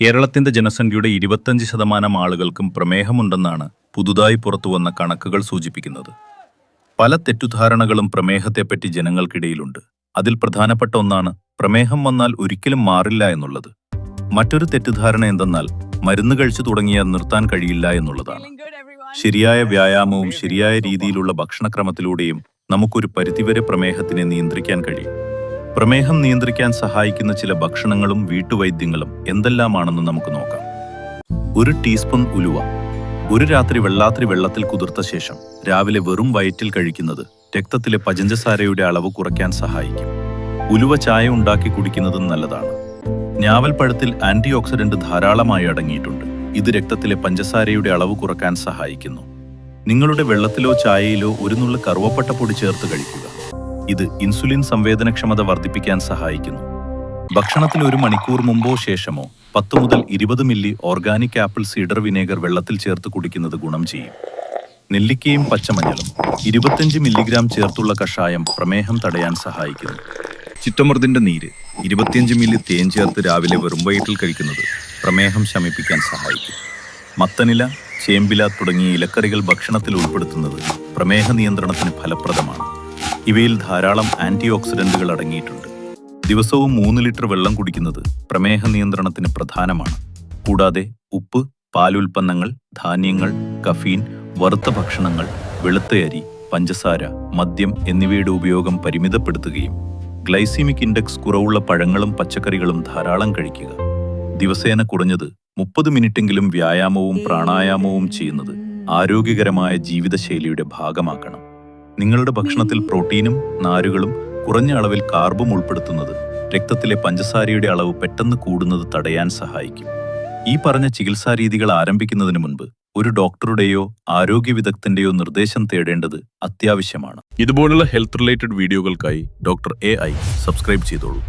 കേരളത്തിന്റെ ജനസംഖ്യയുടെ 25% ആളുകൾക്കും പ്രമേഹമുണ്ടെന്നാണ് പുതുതായി പുറത്തുവന്ന കണക്കുകൾ സൂചിപ്പിക്കുന്നത്. പല തെറ്റുധാരണകളും പ്രമേഹത്തെപ്പറ്റി ജനങ്ങൾക്കിടയിലുണ്ട്. അതിൽ പ്രധാനപ്പെട്ട ഒന്നാണ് പ്രമേഹം വന്നാൽ ഒരിക്കലും മാറില്ല എന്നുള്ളത്. മറ്റൊരു തെറ്റിദ്ധാരണ എന്തെന്നാൽ മരുന്ന് കഴിച്ചു തുടങ്ങിയാൽ നിർത്താൻ കഴിയില്ല എന്നുള്ളതാണ്. ശരിയായ വ്യായാമവും ശരിയായ രീതിയിലുള്ള ഭക്ഷണക്രമത്തിലൂടെയും നമുക്കൊരു പരിധിവരെ പ്രമേഹത്തിനെ നിയന്ത്രിക്കാൻ കഴിയും. പ്രമേഹം നിയന്ത്രിക്കാൻ സഹായിക്കുന്ന ചില ഭക്ഷണങ്ങളും വീട്ടുവൈദ്യങ്ങളും എന്തെല്ലാമാണെന്ന് നമുക്ക് നോക്കാം. 1 ടീസ്പൂൺ ഉലുവ. ഒരു രാത്രി വെള്ളത്തിൽ കുതിർത്ത ശേഷം രാവിലെ വെറും വയറ്റിൽ കഴിക്കുന്നത് രക്തത്തിലെ പഞ്ചസാരയുടെ അളവ് കുറയ്ക്കാൻ സഹായിക്കും. ഉലുവ ചായ ഉണ്ടാക്കി കുടിക്കുന്നതും നല്ലതാണ്. ഞാവൽപ്പഴത്തിൽ ആന്റി ഓക്സിഡന്റ് ധാരാളമായി അടങ്ങിയിട്ടുണ്ട്. ഇത് രക്തത്തിലെ പഞ്ചസാരയുടെ അളവ് കുറയ്ക്കാൻ സഹായിക്കുന്നു. നിങ്ങളുടെ വെള്ളത്തിലോ ചായയിലോ ഒരു നുള്ള് കറുവപ്പട്ട പൊടി ചേർത്ത് കഴിക്കുക. ഇത് ഇൻസുലിൻ സംവേദനക്ഷമത വർദ്ധിപ്പിക്കാൻ സഹായിക്കുന്നു. ഭക്ഷണത്തിന് 1 മണിക്കൂർ മുമ്പോ ശേഷമോ 10 മുതൽ 20 milli organic apple cedar vinegar വെള്ളത്തിൽ ചേർത്ത് കുടിക്കുന്നത് ഗുണം ചെയ്യും. നെല്ലിക്കയും പച്ചമഞ്ഞളും 25 മില്ലിഗ്രാം ചേർത്തുള്ള കഷായം പ്രമേഹം തടയാൻ സഹായിക്കുന്നു. ചിറ്റമൃതിന്റെ നീര് 25 മില്ലി തേൻ ചേർത്ത് രാവിലെ വെറും വയറ്റിൽ കഴിക്കുന്നത് പ്രമേഹം ശമിപ്പിക്കാൻ സഹായിക്കും. മത്തനില, ചേമ്പില തുടങ്ങിയ ഇലക്കറികൾ ഭക്ഷണത്തിൽ ഉൾപ്പെടുത്തുന്നത് പ്രമേഹ നിയന്ത്രണത്തിന് ഫലപ്രദമാണ്. ഇവയിൽ ധാരാളം ആന്റി ഓക്സിഡന്റുകൾ അടങ്ങിയിട്ടുണ്ട്. ദിവസവും 3 ലിറ്റർ വെള്ളം കുടിക്കുന്നത് പ്രമേഹ നിയന്ത്രണത്തിന് പ്രധാനമാണ്. കൂടാതെ ഉപ്പ്, പാലുൽപ്പന്നങ്ങൾ, ധാന്യങ്ങൾ, കഫീൻ, വറുത്ത ഭക്ഷണങ്ങൾ, വെളുത്തയരി, പഞ്ചസാര, മദ്യം എന്നിവയുടെ ഉപയോഗം പരിമിതപ്പെടുത്തുകയും ഗ്ലൈസീമിക് ഇൻഡെക്സ് കുറവുള്ള പഴങ്ങളും പച്ചക്കറികളും ധാരാളം കഴിക്കുക. ദിവസേന കുറഞ്ഞത് 30 മിനിറ്റെങ്കിലും വ്യായാമവും പ്രാണായാമവും ചെയ്യുന്നത് ആരോഗ്യകരമായ ജീവിതശൈലിയുടെ ഭാഗമാക്കണം. നിങ്ങളുടെ ഭക്ഷണത്തിൽ പ്രോട്ടീനും നാരുകളും കുറഞ്ഞ അളവിൽ കാർബും ഉൾപ്പെടുത്തുന്നത് രക്തത്തിലെ പഞ്ചസാരയുടെ അളവ് പെട്ടെന്ന് കൂടുന്നത് തടയാൻ സഹായിക്കും. ഈ പറഞ്ഞ ചികിത്സാരീതികൾ ആരംഭിക്കുന്നതിന് മുൻപ് ഒരു ഡോക്ടറുടെയോ ആരോഗ്യ വിദഗ്ധന്റെയോ നിർദ്ദേശം തേടേണ്ടത് അത്യാവശ്യമാണ്. ഇതുപോലുള്ള ഹെൽത്ത് റിലേറ്റഡ് വീഡിയോകൾക്കായി ഡോക്ടർ AI സബ്സ്ക്രൈബ് ചെയ്തോളൂ.